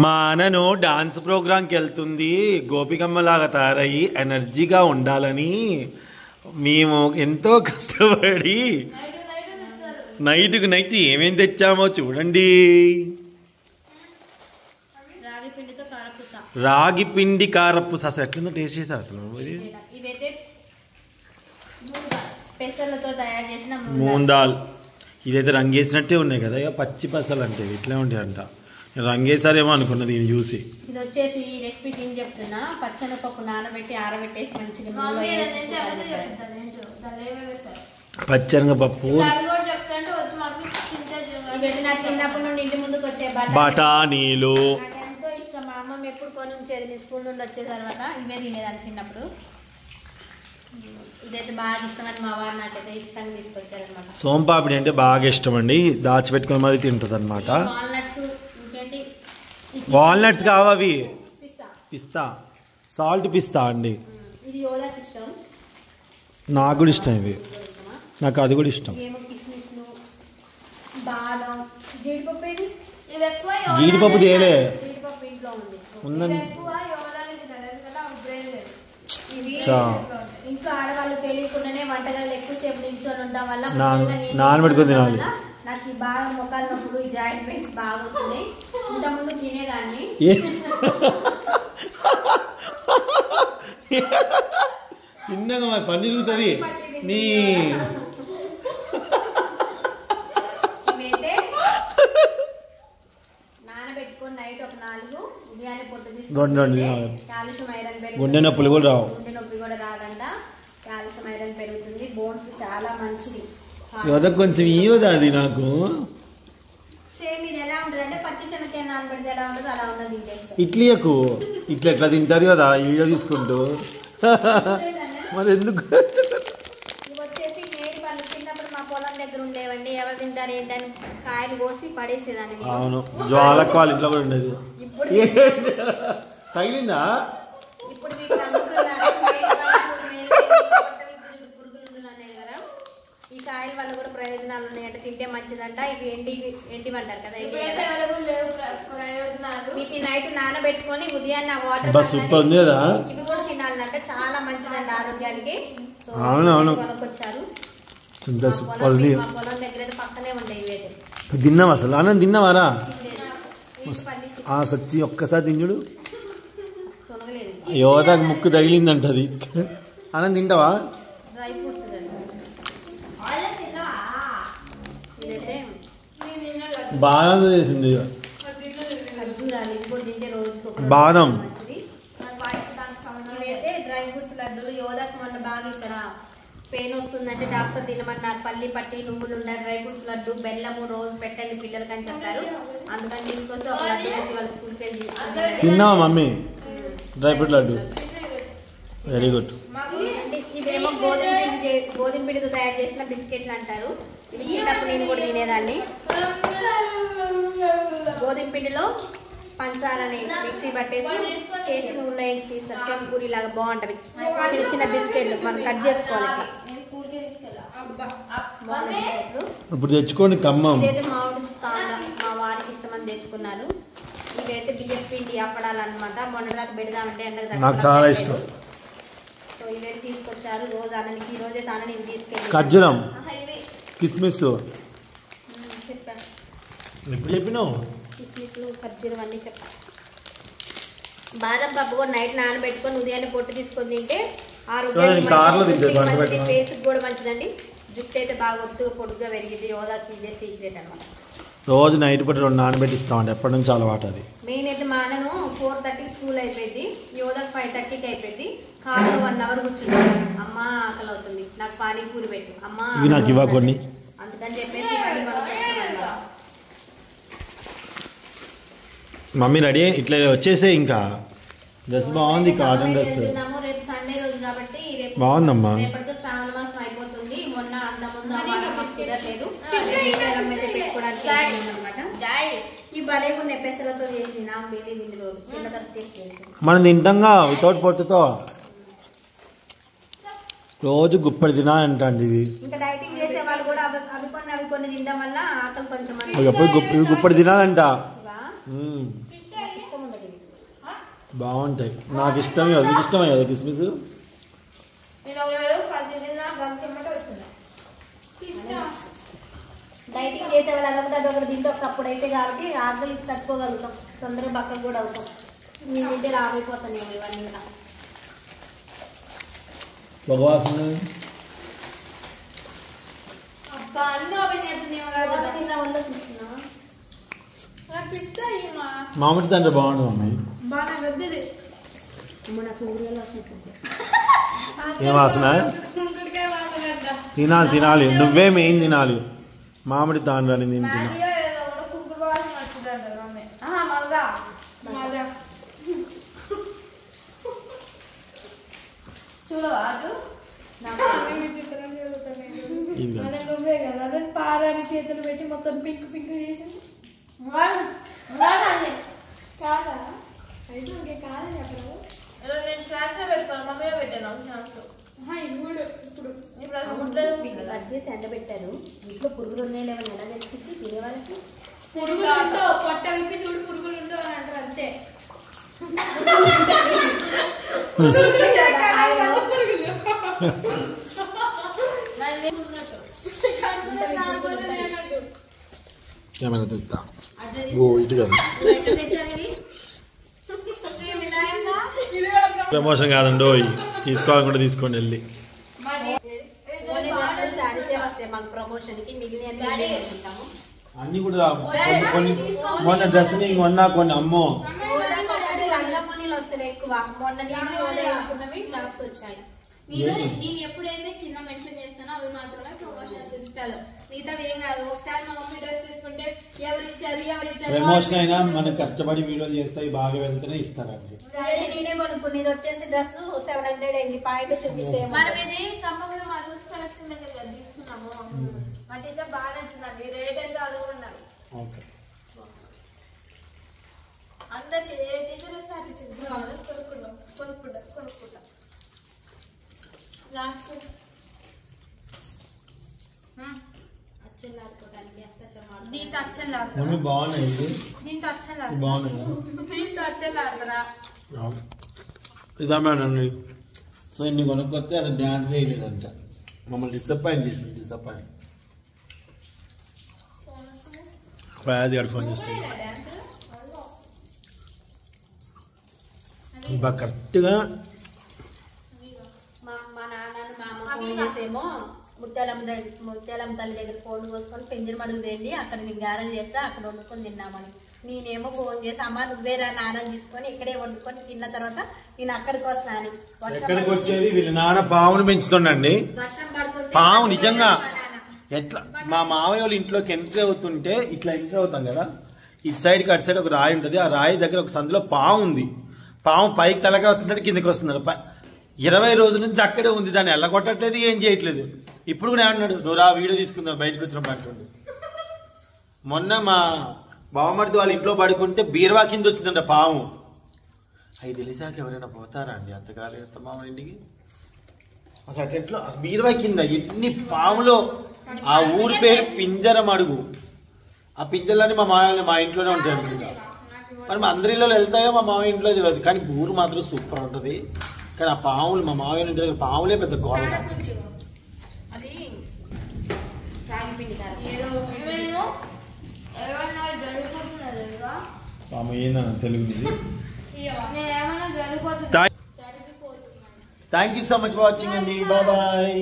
మా అన్నను డాన్స్ ప్రోగ్రాంకి వెళ్తుంది గోపికమ్మలాగా తయారయ్యి ఎనర్జీగా ఉండాలని మేము ఎంతో కష్టపడి నైట్కి నైట్ ఏమేమి తెచ్చామో చూడండి. రాగి పిండి కారపూస అసలు ఎట్లుందో టేస్ట్ చేసా అసలు మూందాల్. ఇదైతే రంగేసినట్టే ఉన్నాయి కదా, ఇక పచ్చి పసలు అంటే ఇట్లా ఉంటాయి అంట. రంగేసారేమో అనుకున్నది దీన్ని చూసి. ఇది వచ్చేసి ఈ రెసిపీ తిని చెప్తున్నా. పచ్చనపప్పు నానబెట్టి ఆరబెట్టేసి మంచిగా పచ్చనగపప్పు, ఇవన్నీ నా చిన్నప్పటి నుండి ఇంటి ముందుకు వచ్చే బఠానీలు ఎంతో ఇష్టం. మా అమ్మ ఎప్పుడు కొని ఉంచేది. నేను స్కూల్ నుండి వచ్చే తర్వాత ఇవే తినేదాన్ని చిన్నప్పుడు. ఇదైతే బాగా ఇష్టం అని మా వారు నాకైతే ఇష్టంగా తీసుకొచ్చారనమాట. సోంపాపిడి అంటే బాగా ఇష్టం అండి, దాచిపెట్టుకొని మరి తింటుంది అనమాట. వాల్నట్స్ కావవి, పిస్తా, సాల్ట్ పిస్తా అండి. ఇది యోదాకి ఇష్టం, నాకు కూడా ఇష్టం. ఇవి నాకు అది కూడా ఇష్టం. బాదం, జీడిపప్పు. ఇది జీడిపప్పు తేలే జీడిపప్పు ఇంట్లో ఉందని ఇంట్లో ఆడవాళ్ళు తెలియకుండానే వంటగాళ్ళు ఎక్కువసేపు నిల్చొని ఉండడం వల్ల నానబెట్టుకుని తినాలి. నాకు బాగా మొక్కలు నొప్పులు, ఈ జాయింట్ పెయిన్స్ బాగా వస్తున్నాయి. ఇంత ముందు తినేదాన్ని. చిన్నగా పని తిరుగుతుంది నీ. నానబెట్టుకొని నైట్ ఒక 4 ఉదయాన్నే పొట్టు కాల్షియం ఐరన్ పెరుగుతుంది. గుండె నొప్పులు కూడా రావు. గుండె నొప్పి కూడా రాదంట. కాల్షియం ఐరన్ పెరుగుతుంది, బోన్స్ చాలా మంచిది. కొంచెం ఇవ్వదు అది నాకు. సేమ్ ఇది ఎలా ఉంటుంది అంటే పచ్చి చెనక్కాయ నానబెడితే ఎలా ఉంటుంది అలా ఉన్నది. ఇట్లీకు ఇట్లా ఎట్లా తింటారు కదా ఈ వీడియో తీసుకుంటూ. మరి ఎందుకు ఇవి వచ్చేసి మేడి పళ్ళు. చిన్నప్పుడు మా పొలం దగ్గర ఉండేవండి. ఎవరు తింటారు ఏంటని కాయలు కోసి పడేసేదాన్ని. అవును, జ్వాలకు వాళ్ళ ఇంట్లో కూడా ఉండేది. ఇప్పుడు తగిలిందా? ఇప్పుడు ఈ కాయల వల్ల కూడా ప్రయోజనాలు ఉన్నాయంటే తింటే మంచిదంట. ఇవి ఎండిమంటారు కదా, వీటిని నైట్ నానబెట్టుకొని ఉదయాన్నే వాటర్ ఇవి కూడా తినాలంటే చాలా మంచిదండి ఆరోగ్యానికి. కొనుక్కొచ్చారు పొలం దగ్గర పక్కనే ఉంటాయి ఇవైతే. తిన్నావా అసలు? ఆనంద్ తిన్నావారా? సచ్చి ఒక్కసారి తింజుడు. యోదాకి ముక్కు తగిలిందంట అది. ఆనంద్ తింటావా? డ్రై ఫ్రూట్స్ బాదం చేసింది. బాదం ఇవైతే డ్రై ఫ్రూట్స్ లడ్డూలు. యోదాకి మొన్న బాగా ఇక్కడ పెయిన్ వస్తుందంటే డాక్టర్ తినమన్నారు. పల్లి పట్టి, నువ్వులు ఉన్నాయి, డ్రై ఫ్రూట్స్ లడ్డు, బెల్లము రోజు పెట్టండి పిల్లలకి అని చెప్పారు. అందుకని తీసుకొస్తే ఒక లడ్డు వాళ్ళ స్కూల్కి వెళ్ళి తిన్నావా mummy? Dry fruit laddu very good. ఇవేమో గోధుమ పిండితో తయారు చేసిన బిస్కెట్లు అంటారు. ఇవి చిన్నప్పుడు నేను కూడా తినేదాన్ని. గోధుమ పిండిలో పంచదారని మిక్సీ పట్టేసి చేసి నూనెలో వేసి తీస్తారు. సేమ్ పూరి లాగా బాగుంటది. చిన్న చిన్న బిస్కెట్లు మనం కట్ చేసుకోవాలి. ఇప్పుడు తెచ్చుకోండి ఖమ్మం. ఇదైతే మామిడి తాండ్ర మా వారికి ఇష్టమని తెచ్చుకున్నారు. ఇదైతే బియ్యం పిండి అప్పడాలు అనమాట. మొన్నదాకా పెడదామంటే ఎండకు నాకు చాలా ఇష్టం. సో ఇవన్నీ తీసుకొచ్చారు. రోజు అన్నకి ఈ రోజే తానని ఇవి తీసుకెళ్ళి ఖర్జూరం, కిస్మిస్ చెప్పాను. ఎప్పుడు చెప్పినావు? కిస్మిస్లు, ఖర్జూరం అన్నీ చెప్పాను. బాదం పప్పు కూడా నైట్ నానబెట్టుకొని ఉదయాన్నే పొట్టు తీసుకొని తింటే ఆరోగ్యానికి ఫేస్కి కూడా మంచిదండి. జుట్టు అయితే బాగా ఒత్తుగా పొడుగ్గా పెరిగింది. యోదాకి ఇదే సీక్రెట్ అనమాట. రోజు నైట్ పూట 2 నానబెట్టిస్తామండి. ఎప్పటి నుంచి అలవాటు అది. మెయిన్ అయితే మా అన్నను 4:30కి స్కూల్ అయిపోయింది. యోదాకి 5:30కి అయిపోయింది. కార్లో 1 అవర్ కూర్చుంది. అమ్మ ఆకలి అవుతుంది, నాకు పానీపూరి పెట్టు అమ్మా, ఇవి నాకు ఇవ్వ కొన్ని. అందుకని చెప్పేసి మమ్మీ రెడీ ఇట్లా వచ్చేసే. ఇంకా డ్రెస్ బాగుంది, కాటన్ డ్రెస్. రేపు సండే రోజు కాబట్టి రేపు బాగుందమ్మా. రేపటితో శ్రావణ మాసం అయిపోతుంది. మొన్న అంత ముందు కుదరలేదు పెట్టుకోవడానికి అనమాట. ఈ భలే కొన్ని పెసలతో చేసి నాకు తెలియదు. ఇందులో మనం తింటాంగా వితౌట్ పొట్టుతో. రోజు గుప్పడి తినాలంటండి ఇవి. ఇంకా డైటింగ్ చేసే వాళ్ళు కూడా అవి కొన్ని తినడం వల్ల ఆకలి కొంచెం గుప్పడి తినాలంట. బాగుంటాయి. నాకు ఇష్టమే కదా, మీకు ఇష్టమే కదా కిస్మిస్. డైటింగ్ చేసే వాళ్ళు అనుకుంటే అది ఒకటి తింటే ఒకప్పుడు అయితే కాబట్టి ఆకలి తట్టుకోగలుగుతాం, తొందరగా బక్కలు కూడా అవుతాం. మీ తింటే రాబోయిపోతానేమో ఇవన్నీ ఇంకా. మామిడి తండ్రి బాగుంటుంది మమ్మీ. ఏం వాసన? తినాలి తినాలి, నువ్వే మెయిన్ తినాలి. మామిడి తాండ్రు అని తింటున్నా. పారాని చేతులు పెట్టి మొత్తం పింక్ పింక్ చేసి ఎండబెట్టారు. ఇంట్లో పురుగులు ఉన్నాయి లేవని ఎలా తెలిసింది తినే వాళ్ళకి? పురుగులు ఉండవు, పొట్ట విప్పి చూడు పురుగులు ఉండవు అని అంటారు అంతే. ఏమైనా తెస్తా. ఓ ఇటు కదా ప్రమోషన్ కాదండి, తీసుకోవాలనుకుంటే తీసుకోండి వెళ్ళి. అన్ని కూడా కొన్ని మొన్న డ్రెస్ కొన్నా కొన్ని అమ్మో ఎక్కువ మొన్న వచ్చాయి. నేను ఎప్పుడైతే కింద మెన్షన్ చేస్తానో అవి మాత్రమే ప్రమోషన్స్ ఇస్తాను, మిగతా ఏం కాదు. ఒకసారి మా మమ్మీ డ్రెస్ తీసుకుంటే ఎవరిచ్చారు ప్రమోషన్ అయినా మనం కష్టపడి వీడియో చేస్తాయి బాగా వెళ్తేనే ఇస్తారండి. నేనే కొనుక్కుని ఇది వచ్చేసి డ్రెస్ 700 అయింది. పాయింట్ చూపిస్తే మనం ఇది కంపెనీ మదర్స్ కలెక్షన్ దగ్గర తీసుకున్నాము. వాటి అయితే బాగా నచ్చిందండి, రేట్ అయితే అడుగున్నారు. అందరికి ఏ టీచర్ స్టార్ట్ ఇచ్చింది కొనుక్కుంటా లాస్ట్ దీంతో అచ్చలు బాగున్నాయి. దీంతో అచ్చలు బాగున్నాయి. దీంతో అచ్చలు ఆడతారా? ఇదా మేడం. సో ఇన్ని కొనుక్కొస్తే అది డాన్స్ వేయలేదంట, మమ్మల్ని డిసప్పాయింట్ చేసింది. డిసప్పాయింట్ ఫయాజ్ గారు ఫోన్ చేస్తుంది. బాగా కరెక్ట్గా మా నాన్న మా అమ్మ ఫోన్ చేసేమో ముత్యాలమ్మ తల్లి దగ్గర ఫోన్ కోసుకొని పెంజర్ మడుగు వెళ్ళి అక్కడ నీకు గారం చేస్తా అక్కడ వండుకొని తిన్నామని. నేనేమో ఫోన్ చేసి అమ్మ నువ్వేరా నాన్న తీసుకొని ఇక్కడే వండుకొని తిన్న తర్వాత నేను అక్కడికి వస్తాను. ఎక్కడికి వచ్చేది వీళ్ళ నాన్న పావును పెంచుతుండండి. వర్షం పడుతుంది. పావు నిజంగా ఎట్లా మా మావయ్య వాళ్ళ ఇంట్లోకి ఎంట్రీ అవుతుంటే ఇట్లా ఎంట్రీ అవుతాం కదా, ఇటు సైడ్కి అటు సైడ్ ఒక రాయి ఉంటుంది. ఆ రాయి దగ్గర ఒక సందులో పాము ఉంది. పాము పైకి తలగా అవుతుంటే కిందకి వస్తున్నారు. 20 రోజుల నుంచి అక్కడే ఉంది, దాన్ని ఎల్లగొట్టట్లేదు, ఏం చేయట్లేదు. ఇప్పుడు కూడా ఏమన్నాడు, నువ్వు రా వీడియో తీసుకుందాం బయటకు వచ్చినప్పుడు అంటుండు. మొన్న మా బావమరిది వాళ్ళ ఇంట్లో పడుకుంటే బీరువా కింద వచ్చిందంట పాము. అవి తెలిసాక ఎవరైనా పోతారా అండి అంతకాలం ఎంత మామ ఇంటికి? అసలు ఎట్లా బీరువా కింద ఎన్ని పాములో. ఆ ఊరి పేరు పింజరం అడుగు. ఆ పింజర్లని మా ఇంట్లోనే ఉంటాయి. మరి మా అందరి ఇళ్ళలో వెళ్తాయో మా మామయ్య ఇంట్లో తెలియదు, కానీ ఊరు మాత్రం సూపర్ ఉంటుంది. కానీ ఆ పాములు మా మామయ్య ఇంటి దగ్గర పాములే పెద్ద గోడ. పాము ఏందన్న Telugu. Thank you so much watching అండి. Bye bye.